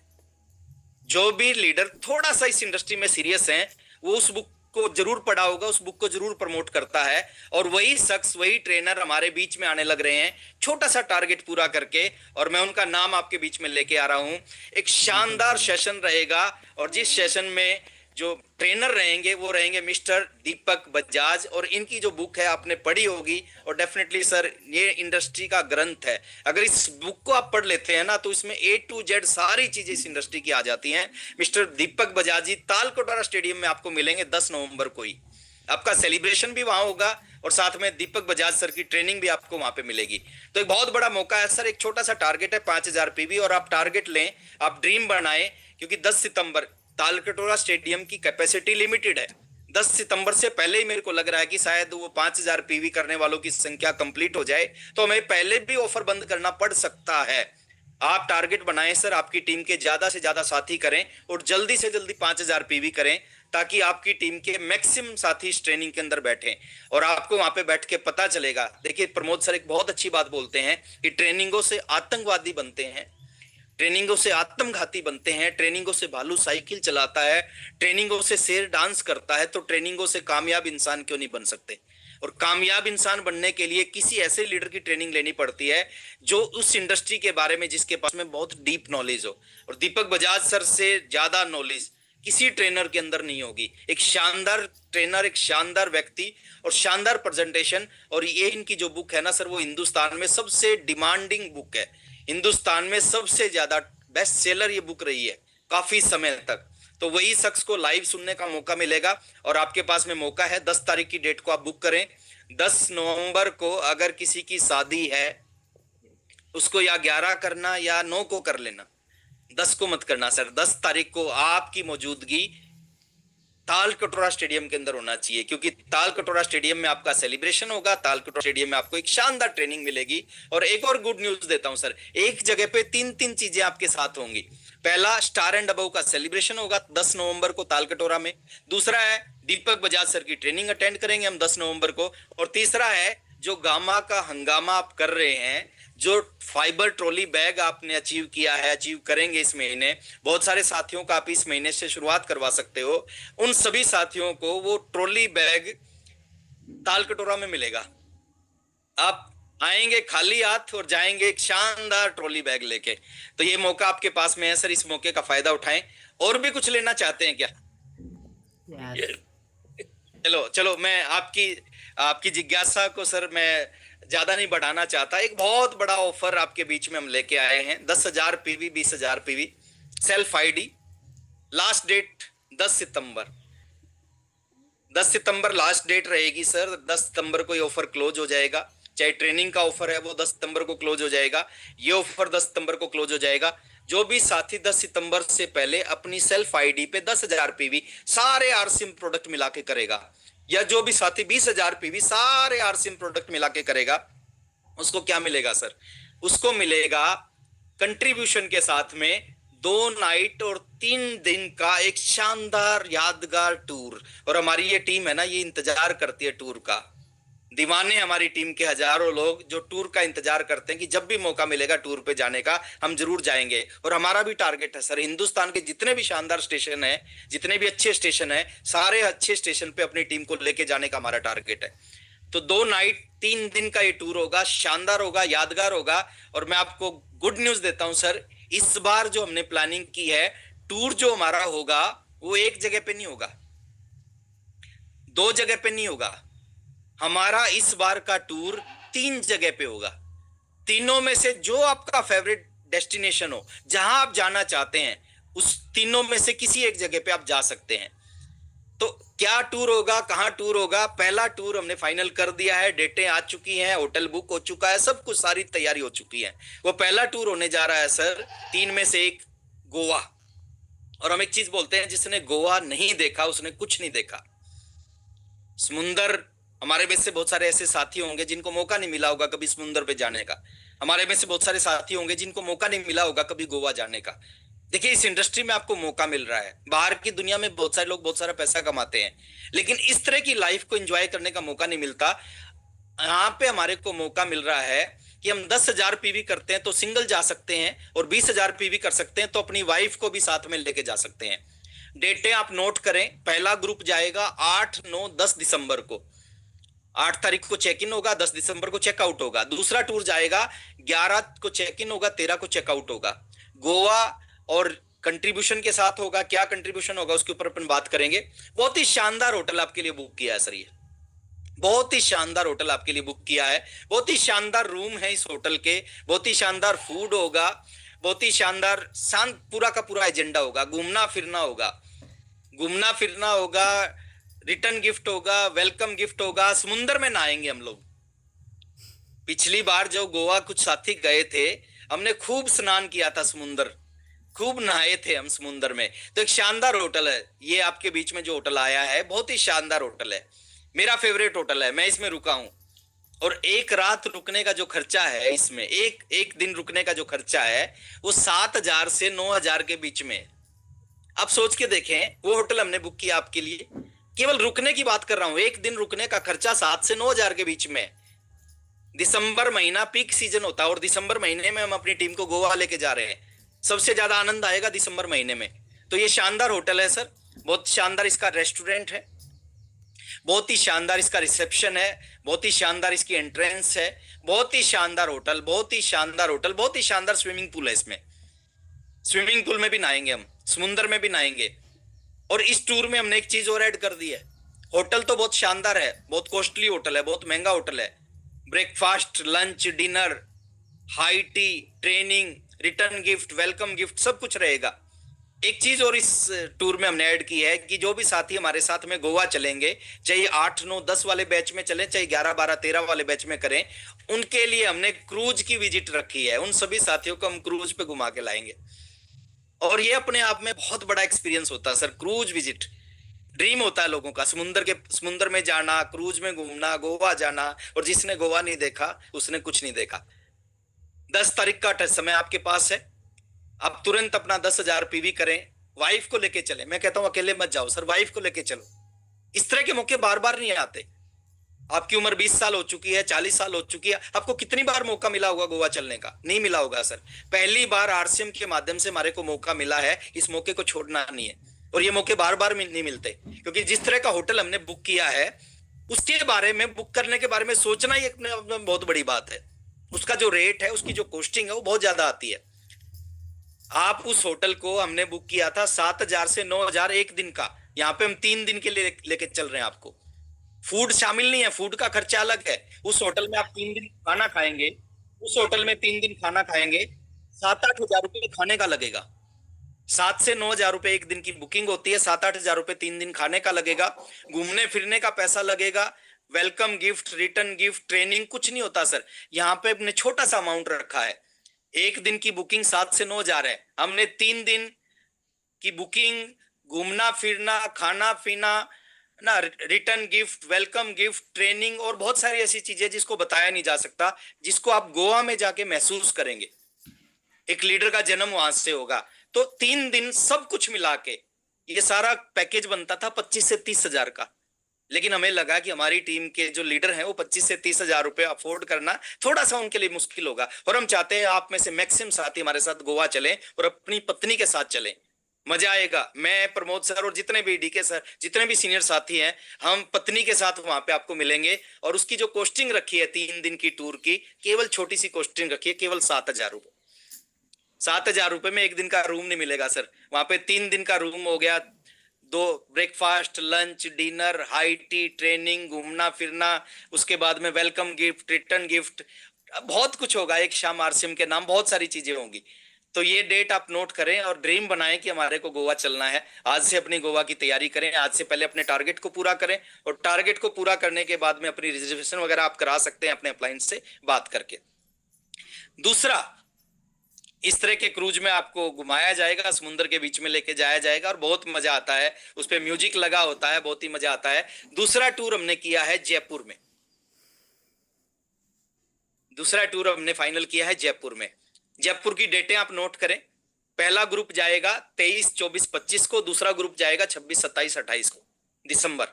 जो भी लीडर थोड़ा सा इस इंडस्ट्री में सीरियस है, वो उस बुक को जरूर पढ़ा होगा, उस बुक को जरूर प्रमोट करता है। और वही शख्स, वही ट्रेनर हमारे बीच में आने लग रहे हैं, छोटा सा टारगेट पूरा करके। और मैं उनका नाम आपके बीच में लेके आ रहा हूं। एक शानदार सेशन रहेगा, और जिस सेशन में जो ट्रेनर रहेंगे वो रहेंगे मिस्टर दीपक बजाज। और इनकी जो बुक है आपने पढ़ी होगी, और डेफिनेटली सर ये इंडस्ट्री का ग्रंथ है। अगर इस बुक को आप पढ़ लेते हैं ना, तो इसमें A to Z सारी चीजें इस इंडस्ट्री की आ जाती हैं। मिस्टर दीपक बजाज जी तालकटोरा स्टेडियम में आपको मिलेंगे 10 नवंबर को ही। आपका सेलिब्रेशन भी वहां होगा, और साथ में दीपक बजाज सर की ट्रेनिंग भी आपको वहां पे मिलेगी। तो एक बहुत बड़ा मौका है सर। एक छोटा सा टारगेट है 5000 पीवी, और आप टारगेट लें, आप ड्रीम बनाएं, क्योंकि 10 सितंबर तालकटोरा स्टेडियम की कैपेसिटी लिमिटेड है। 10 सितंबर से पहले ही मेरे को लग रहा है कि शायद वो 5000 पीवी करने वालों की संख्या कंप्लीट हो जाए, तो हमें पहले भी ऑफर बंद करना पड़ सकता है। आप टारगेट बनाएं सर, आपकी टीम के ज्यादा से ज्यादा साथी करें और जल्दी से जल्दी 5000 पीवी करें, ताकि आपकी टीम के मैक्सिमम साथी इस ट्रेनिंग के अंदर बैठें और आपको वहां पे बैठ के पता चलेगा। देखिए प्रमोद सर एक बहुत अच्छी बात बोलते हैं कि ट्रेनिंगों से आतंकवादी बनते हैं, ट्रेनिंगों से आत्मघाती बनते हैं, ट्रेनिंगों से भालू साइकिल चलाता है, ट्रेनिंगों से शेर डांस करता है, तो ट्रेनिंगों से कामयाब इंसान क्यों नहीं बन सकते। और कामयाब इंसान बनने के लिए किसी ऐसे लीडर की ट्रेनिंग लेनी पड़ती है जो उस इंडस्ट्री के बारे में, जिसके पास में बहुत डीप नॉलेज हो। और दीपक बजाज सर से ज्यादा नॉलेज किसी ट्रेनर के अंदर नहीं होगी। एक शानदार ट्रेनर, एक शानदार व्यक्ति और शानदार प्रेजेंटेशन। और ये इनकी जो बुक है ना सर, वो हिंदुस्तान में सबसे डिमांडिंग बुक है, हिंदुस्तान में सबसे ज्यादा बेस्ट सेलर ये बुक रही है काफी समय तक। तो वही शख्स को लाइव सुनने का मौका मिलेगा और आपके पास में मौका है। 10 तारीख की डेट को आप बुक करें। 10 नवंबर को अगर किसी की शादी है उसको या 11 करना या 9 को कर लेना, 10 को मत करना सर। 10 तारीख को आपकी मौजूदगी ताल कटोरा स्टेडियम के अंदर होना चाहिए, क्योंकि ताल कटोरा स्टेडियम में आपका सेलिब्रेशन होगा, ताल कटोरा स्टेडियम में आपको एक शानदार ट्रेनिंग मिलेगी। और एक और गुड न्यूज देता हूं सर, एक जगह पे 3 चीजें आपके साथ होंगी। पहला, स्टार एंड अबव का सेलिब्रेशन होगा 10 नवंबर को ताल कटोरा में। दूसरा है दीपक बजाज सर की ट्रेनिंग अटेंड करेंगे हम 10 नवंबर को। और तीसरा है जो गामा का हंगामा आप कर रहे हैं, जो फाइबर ट्रॉली बैग आपने अचीव किया है, अचीव करेंगे इस महीने, बहुत सारे साथियों का आप इस महीने से शुरुआत करवा सकते हो। उन सभी साथियों को वो ट्रॉली बैग ताल कटोरा में मिलेगा। आप आएंगे खाली हाथ और जाएंगे एक शानदार ट्रॉली बैग लेके। तो ये मौका आपके पास में है सर, इस मौके का फायदा उठाएं। और भी कुछ लेना चाहते हैं क्या? चलो मैं आपकी जिज्ञासा को सर मैं ज्यादा नहीं बढ़ाना चाहता। एक बहुत बड़ा ऑफर आपके बीच में हम लेके आए हैं। 10,000 PV, 20,000 PV, self ID. Last date 10 सितंबर। 10 सितंबर लास्ट डेट रहेगी सर। 10 सितंबर को ये ऑफर क्लोज हो जाएगा। चाहे ट्रेनिंग का ऑफर है वो 10 सितंबर को क्लोज हो जाएगा, ये ऑफर 10 सितंबर को क्लोज हो जाएगा। जो भी साथी 10 सितंबर से पहले अपनी सेल्फ आईडी पे 10,000 पीवी सारे आरसीएम प्रोडक्ट मिला के करेगा, या जो भी साथी 20,000 पीवी सारे आरसीएम प्रोडक्ट मिला के करेगा, उसको क्या मिलेगा सर? उसको मिलेगा कंट्रीब्यूशन के साथ में 2 नाइट और 3 दिन का एक शानदार यादगार टूर। और हमारी ये टीम है ना, ये इंतजार करती है टूर का। दीवाने हमारी टीम के हजारों लोग जो टूर का इंतजार करते हैं कि जब भी मौका मिलेगा टूर पे जाने का, हम जरूर जाएंगे। और हमारा भी टारगेट है सर, हिंदुस्तान के जितने भी शानदार स्टेशन है, जितने भी अच्छे स्टेशन है, सारे अच्छे स्टेशन पे अपनी टीम को लेके जाने का हमारा टारगेट है। तो 2 नाइट 3 दिन का ये टूर होगा, शानदार होगा, यादगार होगा। और मैं आपको गुड न्यूज देता हूं सर, इस बार जो हमने प्लानिंग की है, टूर जो हमारा होगा वो एक जगह पे नहीं होगा, 2 जगह पे नहीं होगा। हमारा इस बार का टूर 3 जगह पे होगा। तीनों में से जो आपका फेवरेट डेस्टिनेशन हो, जहां आप जाना चाहते हैं, उस तीनों में से किसी एक जगह पे आप जा सकते हैं। तो क्या टूर होगा, कहां टूर होगा? पहला टूर हमने फाइनल कर दिया है, डेटें आ चुकी हैं, होटल बुक हो चुका है, सब कुछ सारी तैयारी हो चुकी है। वो पहला टूर होने जा रहा है सर 3 में से 1 गोवा। और हम एक चीज बोलते हैं, जिसने गोवा नहीं देखा उसने कुछ नहीं देखा। समुंदर, हमारे में से बहुत सारे ऐसे साथी होंगे जिनको मौका नहीं मिला होगा कभी समुंदर पे जाने का। हमारे में से बहुत सारे साथी होंगे जिनको मौका नहीं मिला होगा कभी गोवा जाने का। देखिए इस इंडस्ट्री में आपको मौका मिल रहा है। बाहर की दुनिया में बहुत सारे लोग बहुत सारा पैसा कमाते हैं, लेकिन इस तरह की लाइफ को एंजॉय करने का मौका नहीं मिलता। यहाँ पे हमारे को मौका मिल रहा है कि हम 10,000 पीवी करते हैं तो सिंगल जा सकते हैं, और 20,000 पीवी कर सकते हैं तो अपनी वाइफ को भी साथ में लेके जा सकते हैं। डेटें आप नोट करें। पहला ग्रुप जाएगा 8, 9, 10 दिसंबर को। 8 तारीख को चेक इन होगा, 10 दिसंबर को चेकआउट होगा। दूसरा टूर जाएगा 11 को चेक इन होगा, 13 को चेकआउट होगा। गोवा और कंट्रीब्यूशन के साथ होगा। क्या कंट्रीब्यूशन होगा उसके ऊपर अपन बात करेंगे। बहुत ही शानदार होटल आपके लिए बुक किया है सर, ये बहुत ही शानदार होटल आपके लिए बुक किया है। बहुत ही शानदार रूम है इस होटल के, बहुत ही शानदार फूड होगा, बहुत ही शानदार शांत पूरा का पूरा एजेंडा होगा। घूमना फिरना होगा, रिटर्न गिफ्ट होगा, वेलकम गिफ्ट होगा। समुंदर में नहाएंगे हम लोग। पिछली बार जब गोवा कुछ साथी गए थे, हमने खूब स्नान किया था समुंदर, खूब नहाए थे हम समुंदर में। तो एक शानदार होटल है ये आपके बीच में जो होटल आया है, बहुत ही शानदार होटल है, मेरा फेवरेट होटल है। मैं इसमें रुका हूं और एक रात रुकने का जो खर्चा है इसमें, एक दिन रुकने का जो खर्चा है वो 7,000 से 9,000 के बीच में। आप सोच के देखें, वो होटल हमने बुक किया आपके लिए, केवल रुकने की बात कर रहा हूं, एक दिन रुकने का खर्चा 7 से 9,000 के बीच में। दिसंबर महीना पीक सीजन होता है और दिसंबर महीने में हम अपनी टीम को गोवा लेके जा रहे हैं। सबसे ज्यादा आनंद आएगा दिसंबर महीने में। तो ये शानदार होटल है सर, बहुत शानदार इसका रेस्टोरेंट है, बहुत ही शानदार इसका रिसेप्शन है, बहुत ही शानदार इसकी एंट्रेंस है, बहुत ही शानदार होटल, बहुत ही शानदार होटल, बहुत ही शानदार स्विमिंग पूल है इसमें। स्विमिंग पूल में भी नहाएंगे हम, समुद्र में भी नहाएंगे। और इस टूर में हमने एक चीज और ऐड कर दी है। होटल तो बहुत शानदार है, बहुत कॉस्टली होटल है, बहुत महंगा होटल है। Breakfast, lunch, dinner, high T, training, return gift, welcome gift, सब कुछ रहेगा। एक चीज और इस टूर में हमने ऐड की है कि जो भी साथी हमारे साथ में गोवा चलेंगे, चाहे 8, 9, 10 वाले बैच में चलें, चाहे 11, 12, 13 वाले बैच में करें, उनके लिए हमने क्रूज की विजिट रखी है। उन सभी साथियों को हम क्रूज पे घुमा के लाएंगे और ये अपने आप में बहुत बड़ा एक्सपीरियंस होता है सर। क्रूज विजिट ड्रीम होता है लोगों का, समुद्र में जाना, क्रूज में घूमना, गोवा जाना। और जिसने गोवा नहीं देखा उसने कुछ नहीं देखा। 10 तारीख का समय आपके पास है, आप तुरंत अपना 10,000 पीवी करें, वाइफ को लेके चले। मैं कहता हूं अकेले मत जाओ सर, वाइफ को लेके चलो। इस तरह के मौके बार बार नहीं आते। आपकी उम्र 20 साल हो चुकी है, 40 साल हो चुकी है, आपको कितनी बार मौका मिला होगा गोवा चलने का? नहीं मिला होगा सर। पहली बार आरसीएम के माध्यम से हमारे को मौका मिला है, इस मौके को छोड़ना नहीं है। और ये मौके बार बार नहीं मिलते, क्योंकि जिस तरह का होटल हमने बुक किया है उसके बारे में, बुक करने के बारे में सोचना ही अपने आप में बहुत बड़ी बात है। उसका जो रेट है, उसकी जो कॉस्टिंग है वो बहुत ज्यादा आती है। आप उस होटल को हमने बुक किया था 7,000 से 9,000 एक दिन का। यहाँ पे हम 3 दिन के लिए लेके चल रहे हैं आपको। फूड शामिल नहीं है, फूड का खर्चा अलग है। उस होटल में आप 3 दिन खाना खाएंगे, उस होटल में 3 दिन खाना खाएंगे, 7-8 हजार रुपये खाने का लगेगा। 7 से 9 हजार रुपये एक दिन की बुकिंग होती है, 7-8 हजार रुपये 3 दिन खाने का लगेगा, घूमने फिरने का पैसा लगेगा, welcome gift, return gift, training, कुछ नहीं होता सर। यहाँ पे अपने छोटा सा अमाउंट रखा है। एक दिन की बुकिंग 7 से 9 हजार है, हमने 3 दिन की बुकिंग, घूमना फिरना, खाना पीना ना, return gift, welcome gift, training और बहुत सारी ऐसी चीजें जिसको बताया नहीं जा सकता, जिसको आप गोवा में जाके महसूस करेंगे। एक लीडर का जन्म वहां से होगा। तो 3 दिन सब कुछ मिला के ये सारा पैकेज बनता था 25 से 30 हजार का। लेकिन हमें लगा कि हमारी टीम के जो लीडर हैं वो 25 से 30 हजार रुपए अफोर्ड करना थोड़ा सा उनके लिए मुश्किल होगा। और हम चाहते हैं आप में से मैक्सिमम साथी हमारे साथ गोवा चलें और अपनी पत्नी के साथ चलें। मजा आएगा। मैं, प्रमोद सर और जितने भी डीके सर, जितने भी सीनियर साथी हैं, हम पत्नी के साथ वहां पे आपको मिलेंगे। और उसकी जो कॉस्टिंग रखी है 3 दिन की टूर की, केवल छोटी सी कॉस्टिंग रखी है, केवल 7,000 रुपए। 7,000 रुपए में एक दिन का रूम नहीं मिलेगा सर। वहां पे 3 दिन का रूम हो गया, 2 breakfast, lunch, dinner, high T, training, घूमना फिरना, उसके बाद में वेलकम गिफ्ट, रिटर्न गिफ्ट, बहुत कुछ होगा। एक शाम आरसीएम के नाम, बहुत सारी चीजें होंगी। तो ये डेट आप नोट करें और ड्रीम बनाएं कि हमारे को गोवा चलना है। आज से अपनी गोवा की तैयारी करें, आज से पहले अपने टारगेट को पूरा करें। और टारगेट को पूरा करने के बाद में अपनी रिजर्वेशन वगैरह आप करा सकते हैं अपने अप्लायंस से बात करके। दूसरा, इस तरह के क्रूज में आपको घुमाया जाएगा, समुद्र के बीच में लेके जाया जाएगा और बहुत मजा आता है। उस पर म्यूजिक लगा होता है, बहुत ही मजा आता है। दूसरा टूर हमने किया है जयपुर में। दूसरा टूर हमने फाइनल किया है जयपुर में। जयपुर की डेटें आप नोट करें। पहला ग्रुप जाएगा 23, 24, 25 को, दूसरा ग्रुप जाएगा 26, 27, 28 को दिसंबर।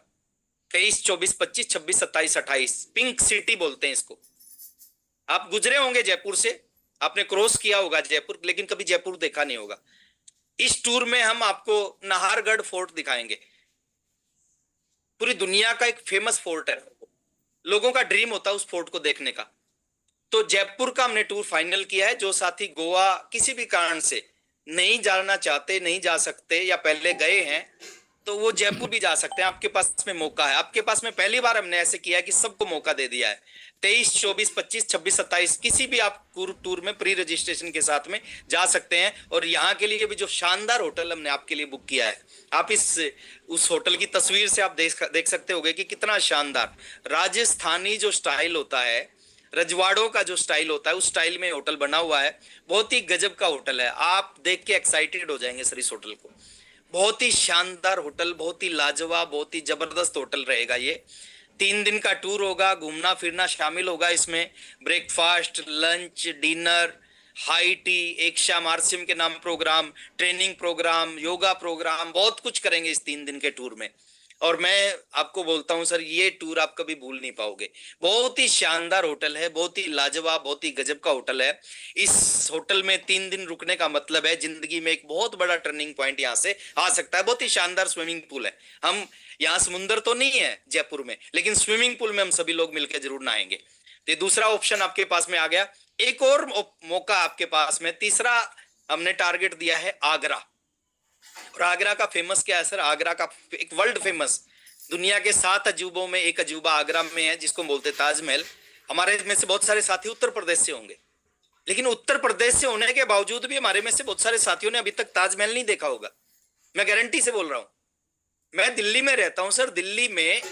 23, 24, 25, 26, 27, 28 पिंक सिटी बोलते हैं इसको। आप गुजरे होंगे जयपुर से, आपने क्रॉस किया होगा जयपुर, लेकिन कभी जयपुर देखा नहीं होगा। इस टूर में हम आपको नाहरगढ़ फोर्ट दिखाएंगे। पूरी दुनिया का एक फेमस फोर्ट है, लोगों का ड्रीम होता है उस फोर्ट को देखने का। तो जयपुर का हमने टूर फाइनल किया है। जो साथी गोवा किसी भी कारण से नहीं जाना चाहते, नहीं जा सकते या पहले गए हैं, तो वो जयपुर भी जा सकते हैं। आपके पास में मौका है। आपके पास में पहली बार हमने ऐसे किया है कि सबको मौका दे दिया है। 23, 24, 25, 26, 27 किसी भी आप टूर में प्री रजिस्ट्रेशन के साथ में जा सकते हैं। और यहाँ के लिए भी जो शानदार होटल हमने आपके लिए बुक किया है, आप उस होटल की तस्वीर से आप देख सकते होंगे कि कितना शानदार राजस्थानी जो स्टाइल होता है, रजवाड़ों का जो स्टाइल होता है, उस स्टाइल में होटल बना हुआ है। बहुत ही गजब का होटल है। आप देख के एक्साइटेड हो जाएंगे सर इस होटल को। बहुत ही शानदार होटल, बहुत ही लाजवाब, बहुत ही जबरदस्त होटल रहेगा ये। 3 दिन का टूर होगा, घूमना फिरना शामिल होगा इसमें, breakfast, lunch, dinner, high tea, एक शाम आरसीएम के नाम program, training program, yoga program, बहुत कुछ करेंगे इस 3 दिन के टूर में। और मैं आपको बोलता हूं सर, ये टूर आप कभी भूल नहीं पाओगे। बहुत ही शानदार होटल है, बहुत ही लाजवाब, बहुत ही गजब का होटल है। इस होटल में 3 दिन रुकने का मतलब है जिंदगी में एक बहुत बड़ा टर्निंग पॉइंट यहाँ से आ सकता है। बहुत ही शानदार स्विमिंग पूल है। हम यहाँ समुंदर तो नहीं है जयपुर में, लेकिन स्विमिंग पूल में हम सभी लोग मिलकर जरूर नहाएंगे। तो ये दूसरा ऑप्शन आपके पास में आ गया। एक और मौका आपके पास में, तीसरा हमने टारगेट दिया है आगरा। और आगरा का फेमस क्या है सर? आगरा का एक वर्ल्ड फेमस, दुनिया के 7 अजूबों में एक अजूबा आगरा में है, जिसको बोलते ताजमहल। हमारे में से बहुत सारे साथी उत्तर प्रदेश से होंगे, लेकिन उत्तर प्रदेश से होने के बावजूद भी हमारे में से बहुत सारे साथियों ने अभी तक ताजमहल नहीं देखा होगा। मैं गारंटी से बोल रहा हूं। मैं दिल्ली में रहता हूं सर, दिल्ली में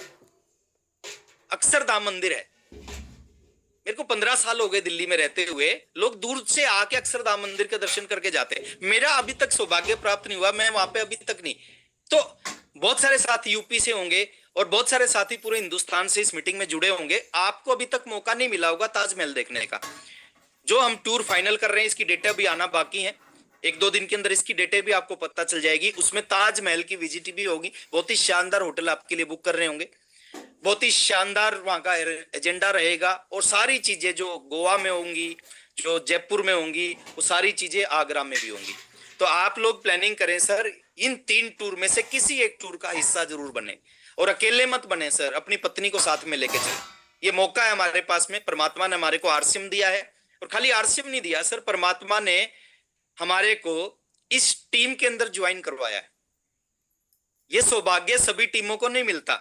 अक्षरधाम मंदिर है। मेरे को 15 साल हो गए दिल्ली में रहते हुए। लोग दूर से आके अक्षरधाम मंदिर के दर्शन करके जाते हैं। मेरा अभी तक सौभाग्य प्राप्त नहीं हुआ, मैं वहां पे अभी तक नहीं। तो बहुत सारे साथी यूपी से होंगे और बहुत सारे साथी पूरे हिंदुस्तान से इस मीटिंग में जुड़े होंगे। आपको अभी तक मौका नहीं मिला होगा ताजमहल देखने का। जो हम टूर फाइनल कर रहे हैं, इसकी डेटा भी आना बाकी है। 1-2 दिन के अंदर इसकी डेटे भी आपको पता चल जाएगी। उसमें ताजमहल की विजिट भी होगी। बहुत ही शानदार होटल आपके लिए बुक कर रहे होंगे, बहुत ही शानदार वहां का एजेंडा रहेगा। और सारी चीजें जो गोवा में होंगी, जो जयपुर में होंगी, वो सारी चीजें आगरा में भी होंगी। तो आप लोग प्लानिंग करें सर, इन 3 टूर में से किसी एक टूर का हिस्सा जरूर बने। और अकेले मत बने सर, अपनी पत्नी को साथ में लेके चले। ये मौका है हमारे पास में। परमात्मा ने हमारे को आरसीएम दिया है, और खाली आरसीएम नहीं दिया सर, परमात्मा ने हमारे को इस टीम के अंदर ज्वाइन करवाया है। ये सौभाग्य सभी टीमों को नहीं मिलता,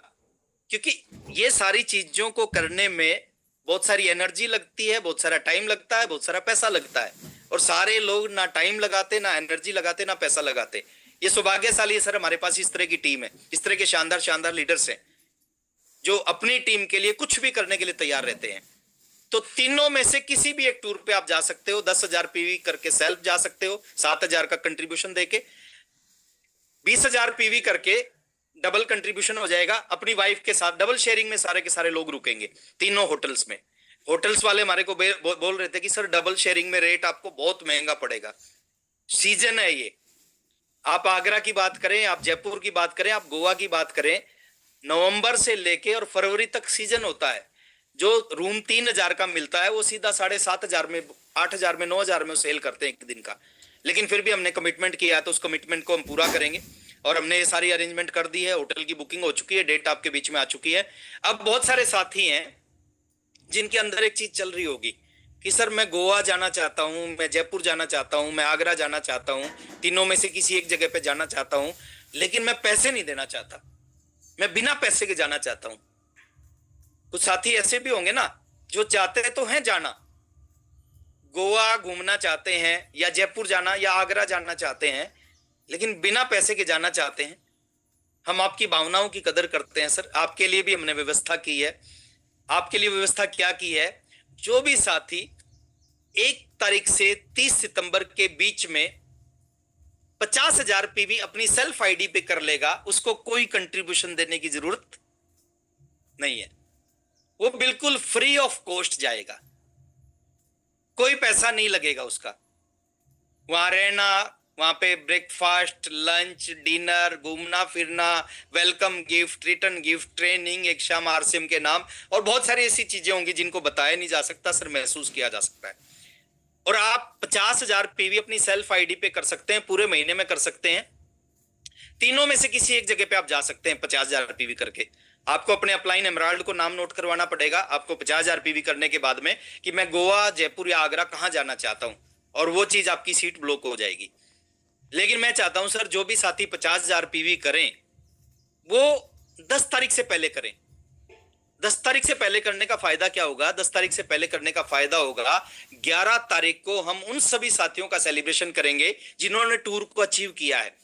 क्योंकि ये सारी चीजों को करने में बहुत सारी एनर्जी लगती है, बहुत सारा टाइम लगता है, बहुत सारा पैसा लगता है। और सारे लोग ना टाइम लगाते, ना एनर्जी लगाते, ना पैसा लगाते। ये सौभाग्यशाली है सर, हमारे पास इस तरह की टीम है, इस तरह के शानदार शानदार लीडर्स हैं जो अपनी टीम के लिए कुछ भी करने के लिए तैयार रहते हैं। तो तीनों में से किसी भी एक टूर पे आप जा सकते हो। 10,000 पीवी करके सेल्फ जा सकते हो, 7,000 का कंट्रीब्यूशन देके। 20,000 पीवी करके डबल कंट्रीब्यूशन हो जाएगा। अपनी वाइफ के साथ डबल शेयरिंग में सारे के सारे लोग रुकेंगे तीनों होटल्स में। होटल्स वाले हमारे को बोल रहे थे कि सर डबल शेयरिंग में रेट आपको बहुत महंगा पड़ेगा। सीजन है ये। आप आगरा की बात करें, आप जयपुर की बात करें, आप गोवा की बात करें, नवंबर से लेके और फरवरी तक सीजन होता है। जो रूम 3,000 का मिलता है वो सीधा 7,500 में, 8,000 में, 9,000 में सेल करते हैं एक दिन का। लेकिन फिर भी हमने कमिटमेंट किया, तो उस कमिटमेंट को हम पूरा करेंगे। और हमने ये सारी अरेंजमेंट कर दी है, होटल की बुकिंग हो चुकी है, डेट आपके बीच में आ चुकी है। अब बहुत सारे साथी हैं जिनके अंदर एक चीज चल रही होगी कि सर मैं गोवा जाना चाहता हूं, मैं जयपुर जाना चाहता हूं, मैं आगरा जाना चाहता हूं, तीनों में से किसी एक जगह पे जाना चाहता हूं, लेकिन मैं पैसे नहीं देना चाहता, मैं बिना पैसे के जाना चाहता हूं। कुछ साथी ऐसे भी होंगे ना जो चाहते तो हैं जाना, गोवा घूमना चाहते हैं या जयपुर जाना या आगरा जाना चाहते हैं, लेकिन बिना पैसे के जाना चाहते हैं। हम आपकी भावनाओं की कदर करते हैं सर। आपके लिए भी हमने व्यवस्था की है। आपके लिए व्यवस्था क्या की है? जो भी साथी 1 तारीख से 30 सितंबर के बीच में 50,000 पीवी अपनी सेल्फ आईडी पे कर लेगा, उसको कोई कंट्रीब्यूशन देने की जरूरत नहीं है। वो बिल्कुल फ्री ऑफ कॉस्ट जाएगा, कोई पैसा नहीं लगेगा उसका। वहां रहना, वहां पे ब्रेकफास्ट, लंच, डिनर, घूमना फिरना, welcome gift, return gift, training, एक शाम आरसीएम के नाम, और बहुत सारी ऐसी चीजें होंगी जिनको बताया नहीं जा सकता सर, महसूस किया जा सकता है। और आप 50,000 पीवी अपनी सेल्फ आईडी पे कर सकते हैं, पूरे महीने में कर सकते हैं। तीनों में से किसी एक जगह पे आप जा सकते हैं 50,000 पीवी करके। आपको अपने अपलाइन एमराल्ड को नाम नोट करवाना पड़ेगा आपको 50,000 पीवी करने के बाद में कि मैं गोवा, जयपुर या आगरा कहां जाना चाहता हूं, और वो चीज आपकी सीट ब्लॉक हो जाएगी। लेकिन मैं चाहता हूं सर जो भी साथी 50,000 पीवी करें वो 10 तारीख से पहले करें। 10 तारीख से पहले करने का फायदा क्या होगा? 10 तारीख से पहले करने का फायदा होगा 11 तारीख को हम उन सभी साथियों का सेलिब्रेशन करेंगे जिन्होंने टूर को अचीव किया है,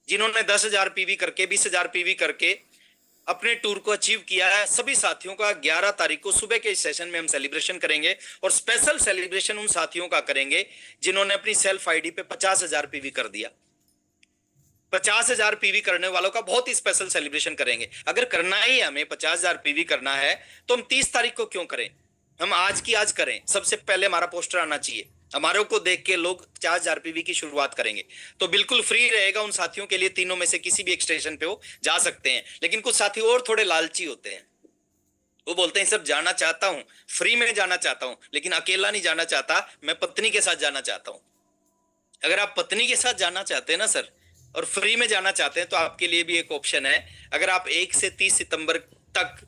जिन्होंने 10,000 पीवी करके, 20,000 पीवी करके अपने टूर को अचीव किया है। सभी साथियों का 11 तारीख को सुबह के सेशन में हम सेलिब्रेशन करेंगे, और स्पेशल सेलिब्रेशन उन साथियों का करेंगे जिन्होंने अपनी सेल्फ आईडी पे 50,000 पीवी कर दिया। 50,000 पीवी करने वालों का बहुत ही स्पेशल सेलिब्रेशन करेंगे। अगर करना ही हमें 50,000 पीवी करना है तो हम 30 तारीख को क्यों करें, हम आज की आज करें। सबसे पहले हमारा पोस्टर आना चाहिए, हमारे को देख के लोग 50,000 पीवी की शुरुआत करेंगे। तो बिल्कुल फ्री रहेगा उन साथियों के लिए, तीनों में से किसी भी एक स्टेशन पे वो जा सकते हैं। लेकिन कुछ साथी और थोड़े लालची होते हैं, वो बोलते हैं सर जाना चाहता हूं, फ्री में जाना चाहता हूं, लेकिन अकेला नहीं जाना चाहता, मैं पत्नी के साथ जाना चाहता हूं। अगर आप पत्नी के साथ जाना चाहते हैं ना सर, और फ्री में जाना चाहते हैं, तो आपके लिए भी एक ऑप्शन है। अगर आप 1 से 30 सितंबर तक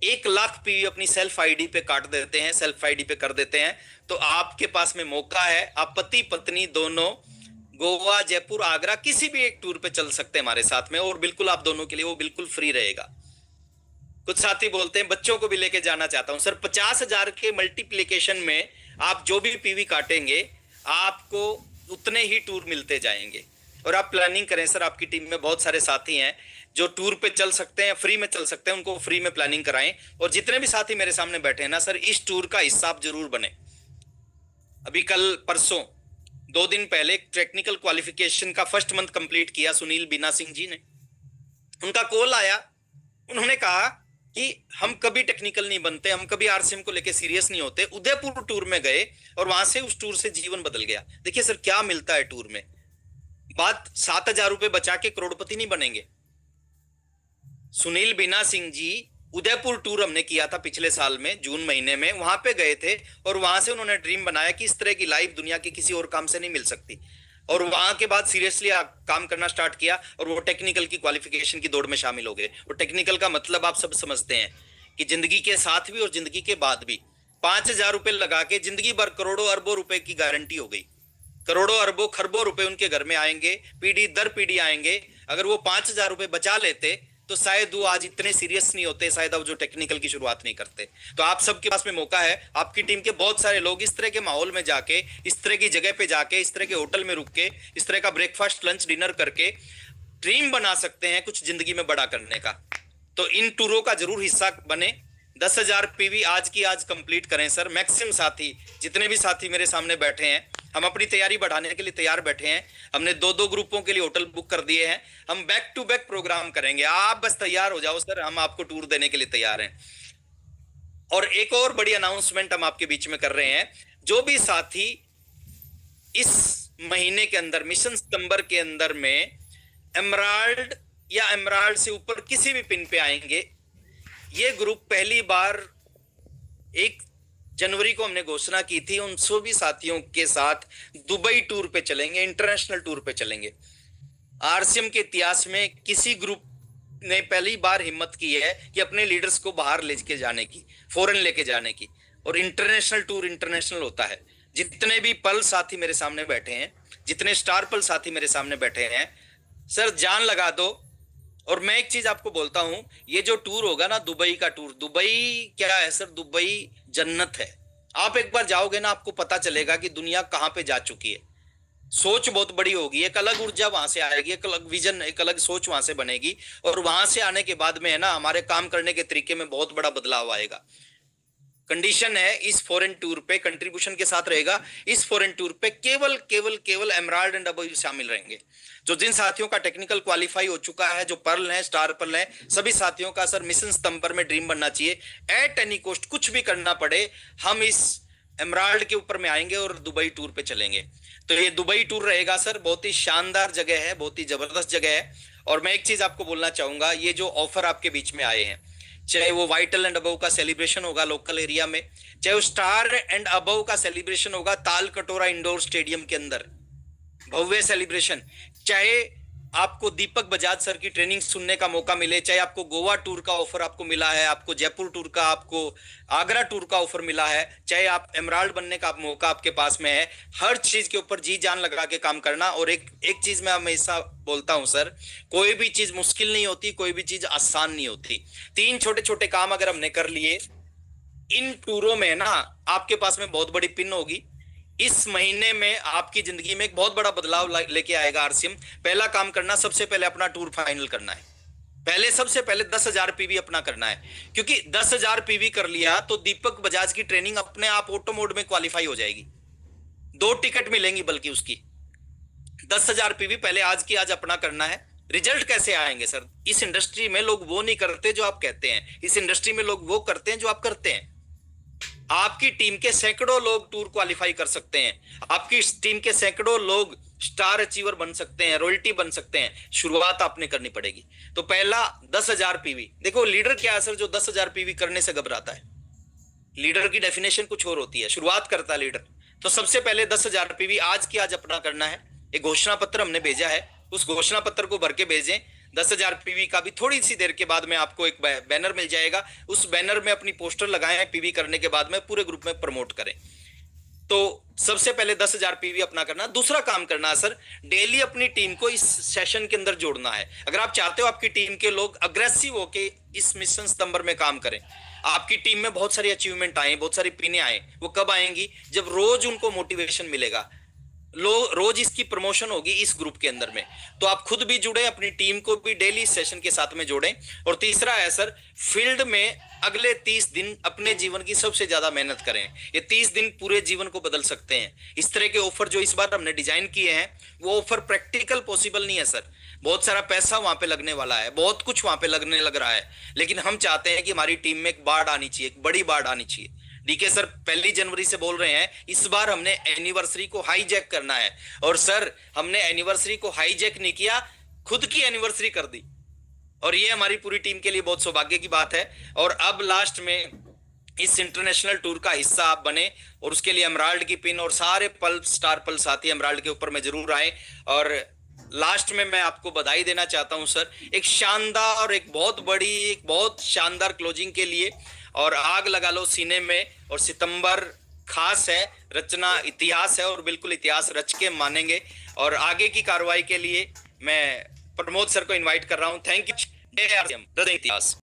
1 लाख पीवी अपनी सेल्फ आईडी पे काट देते हैं, सेल्फ आईडी पे कर देते हैं, तो आपके पास में मौका है। आप पति पत्नी दोनों गोवा, जयपुर, आगरा किसी भी एक टूर पे चल सकते हैं हमारे साथ में, और बिल्कुल आप दोनों के लिए वो बिल्कुल फ्री रहेगा। कुछ साथी बोलते हैं बच्चों को भी लेके जाना चाहता हूं। सर 50,000 के मल्टीप्लिकेशन में आप जो भी पीवी काटेंगे आपको उतने ही टूर मिलते जाएंगे। और आप प्लानिंग करें सर, आपकी टीम में बहुत सारे साथी हैं जो टूर पे चल सकते हैं, फ्री में चल सकते हैं, उनको फ्री में प्लानिंग कराएं। और जितने भी साथी मेरे सामने बैठे हैं ना सर, इस टूर का हिस्सा आप जरूर बने। अभी कल परसों 2 दिन पहले टेक्निकल क्वालिफिकेशन का फर्स्ट मंथ कंप्लीट किया सुनील बीना सिंह जी ने। उनका कॉल आया, उन्होंने कहा कि हम कभी टेक्निकल नहीं बनते, हम कभी आरसीएम को लेके सीरियस नहीं होते। उदयपुर टूर में गए और वहां से उस टूर से जीवन बदल गया। देखिए सर क्या मिलता है टूर में। बात 7,000 रुपए बचा के करोड़पति नहीं बनेंगे। सुनील बीना सिंह जी उदयपुर टूर हमने किया था पिछले साल में जून महीने में, वहां पे गए थे और वहां से उन्होंने ड्रीम बनाया कि इस तरह की लाइफ दुनिया के किसी और काम से नहीं मिल सकती। और वहां के बाद सीरियसली काम करना स्टार्ट किया और वो टेक्निकल की क्वालिफिकेशन की दौड़ में शामिल हो गए। और टेक्निकल का मतलब आप सब समझते हैं कि जिंदगी के साथ भी और जिंदगी के बाद भी 5,000 रुपए लगा के जिंदगी भर करोड़ों अरबों रुपए की गारंटी हो गई। करोड़ों अरबों खरबों रुपए उनके घर में आएंगे, पीढ़ी दर पीढ़ी आएंगे। अगर वो 5,000 रुपए बचा लेते तो शायद वो आज इतने सीरियस नहीं होते, शायद अब जो टेक्निकल की शुरुआत नहीं करते। तो आप सबके पास में मौका है। आपकी टीम के बहुत सारे लोग इस तरह के माहौल में जाके, इस तरह की जगह पे जाके, इस तरह के होटल में रुक के, इस तरह का ब्रेकफास्ट लंच डिनर करके ड्रीम बना सकते हैं कुछ जिंदगी में बड़ा करने का। तो इन टूरों का जरूर हिस्सा बने। 10,000 पीवी आज की आज कंप्लीट करें सर। मैक्सिमम साथी, जितने भी साथी मेरे सामने बैठे हैं, हम अपनी तैयारी बढ़ाने के लिए तैयार बैठे हैं। हमने 2-2 ग्रुपों के लिए होटल बुक कर दिए हैं। हम बैक टू बैक प्रोग्राम करेंगे, आप बस तैयार हो जाओ सर, हम आपको टूर देने के लिए तैयार हैं। और एक और बड़ी अनाउंसमेंट हम आपके बीच में कर रहे हैं। जो भी साथी इस महीने के अंदर, मिशन सितंबर के अंदर में एमराल्ड या एमराल्ड से ऊपर किसी भी पिन पे आएंगे, ये ग्रुप पहली बार 1 जनवरी को हमने घोषणा की थी, उन सभी साथियों के साथ दुबई टूर पे चलेंगे, इंटरनेशनल टूर पे चलेंगे। आरसीएम के इतिहास में किसी ग्रुप ने पहली बार हिम्मत की है कि अपने लीडर्स को बाहर लेके जाने की, फॉरेन लेके जाने की। और इंटरनेशनल टूर इंटरनेशनल होता है। जितने भी पल साथी मेरे सामने बैठे हैं, जितने स्टार पल साथी मेरे सामने बैठे हैं, सर जान लगा दो। और मैं एक चीज आपको बोलता हूं, ये जो टूर होगा ना दुबई का टूर, दुबई क्या है सर, दुबई जन्नत है। आप एक बार जाओगे ना, आपको पता चलेगा कि दुनिया कहां पे जा चुकी है। सोच बहुत बड़ी होगी, एक अलग ऊर्जा वहां से आएगी, एक अलग विजन, एक अलग सोच वहां से बनेगी। और वहां से आने के बाद में है ना, हमारे काम करने के तरीके में बहुत बड़ा बदलाव आएगा। कंडीशन है इस फॉरेन टूर पे कंट्रीब्यूशन के साथ रहेगा। इस फॉरेन टूर पे केवल केवल केवल एमराल्ड एंड अबव शामिल रहेंगे। जो जिन साथियों का टेक्निकल क्वालिफाई हो चुका है, जो पर्ल है, स्टार पर्ल है, सभी साथियों का सर मिशन सितंबर में ड्रीम बनना चाहिए। एट एनी कॉस्ट कुछ भी करना पड़े, हम इस एमराल्ड के ऊपर में आएंगे और दुबई टूर पे चलेंगे। तो ये दुबई टूर रहेगा सर, बहुत ही शानदार जगह है, बहुत ही जबरदस्त जगह है। और मैं एक चीज आपको बोलना चाहूंगा, ये जो ऑफर आपके बीच में आए हैं, चाहे वो वाइटल एंड अबव का सेलिब्रेशन होगा लोकल एरिया में, चाहे वो स्टार एंड अबव का सेलिब्रेशन होगा ताल कटोरा इंडोर स्टेडियम के अंदर, भव्य सेलिब्रेशन, चाहे आपको दीपक बजाज सर की ट्रेनिंग सुनने का मौका मिले, चाहे आपको गोवा टूर का ऑफर आपको मिला है, आपको जयपुर टूर का, आपको आगरा टूर का ऑफर मिला है, चाहे आप एमराल्ड बनने का मौका आपके पास में है, हर चीज के ऊपर जी जान लगा के काम करना। और एक चीज मैं हमेशा बोलता हूं सर, कोई भी चीज मुश्किल नहीं होती, कोई भी चीज आसान नहीं होती। 3 छोटे छोटे काम अगर हमने कर लिए इन टूरों में ना, आपके पास में बहुत बड़ी पिन होगी। इस महीने में आपकी जिंदगी में एक बहुत बड़ा बदलाव लेके आएगा आरसीएम। पहला काम करना, सबसे पहले अपना टूर फाइनल करना है। पहले सबसे पहले 10,000 पीवी अपना करना है, क्योंकि 10,000 पीवी कर लिया तो दीपक बजाज की ट्रेनिंग अपने आप ऑटो मोड में क्वालिफाई हो जाएगी। 2 टिकट मिलेंगी बल्कि उसकी। 10,000 पीवी पहले आज की आज अपना करना है। रिजल्ट कैसे आएंगे सर? इस इंडस्ट्री में लोग वो नहीं करते जो आप कहते हैं, इस इंडस्ट्री में लोग वो करते हैं जो आप करते हैं। आपकी टीम के सैकड़ों लोग टूर क्वालिफाई कर सकते हैं, आपकी टीम के सैकड़ों लोग स्टार अचीवर बन सकते हैं, रॉयल्टी बन सकते हैं। शुरुआत आपने करनी पड़ेगी। तो पहला 10,000 पीवी। देखो लीडर क्या है सर जो 10,000 पीवी करने से घबराता है? लीडर की डेफिनेशन कुछ और होती है, शुरुआत करता है लीडर। तो सबसे पहले 10,000 पीवी आज की आज अपना करना है। एक घोषणा पत्र हमने भेजा है, उस घोषणा पत्र को भर के भेजें। 10,000 पीवी का भी थोड़ी सी देर के बाद में आपको एक बैनर मिल जाएगा, उस बैनर में अपनी पोस्टर लगाएं, पीवी करने के बाद में पूरे ग्रुप में प्रमोट करें। तो सबसे पहले 10,000 पीवी अपना करना। दूसरा काम करना है सर, डेली अपनी टीम को इस सेशन के अंदर जोड़ना है। अगर आप चाहते हो आपकी टीम के लोग अग्रेसिव होके इस मिशन सितंबर में काम करें, आपकी टीम में बहुत सारी अचीवमेंट आए, बहुत सारी पिने आए, वो कब आएंगी? जब रोज उनको मोटिवेशन मिलेगा, रोज इसकी प्रमोशन होगी इस ग्रुप के अंदर में। तो आप खुद भी जुड़े, अपनी टीम को भी डेली सेशन के साथ में जोड़ें। और तीसरा है सर, फील्ड में अगले 30 दिन अपने जीवन की सबसे ज्यादा मेहनत करें। ये 30 दिन पूरे जीवन को बदल सकते हैं। इस तरह के ऑफर जो इस बार हमने डिजाइन किए हैं, वो ऑफर प्रैक्टिकल पॉसिबल नहीं है सर। बहुत सारा पैसा वहां पे लगने वाला है, बहुत कुछ वहां पे लगने लग रहा है, लेकिन हम चाहते हैं कि हमारी टीम में एक बाढ़ आनी चाहिए, एक बड़ी बाढ़ आनी चाहिए। डीके सर 1 जनवरी से बोल रहे हैं, इस बार हमने एनिवर्सरी को हाईजैक करना है। और सर हमने एनिवर्सरी को हाईजैक नहीं किया, खुद की एनिवर्सरी कर दी। और ये हमारी पूरी टीम के लिए बहुत सौभाग्य की बात है। और अब लास्ट में इस इंटरनेशनल टूर का हिस्सा आप बने, और उसके लिए एमराल्ड की पिन और सारे पल स्टार पल साथी एमराल्ड के ऊपर में जरूर आए। और लास्ट में मैं आपको बधाई देना चाहता हूं सर, एक शानदार, एक बहुत बड़ी, एक बहुत शानदार क्लोजिंग के लिए। और आग लगा लो सीने में, और सितंबर खास है, रचना इतिहास है, और बिल्कुल इतिहास रच के मानेंगे। और आगे की कार्रवाई के लिए मैं प्रमोद सर को इनवाइट कर रहा हूं। Thank you. जय आर सी एम, हृदय इतिहास।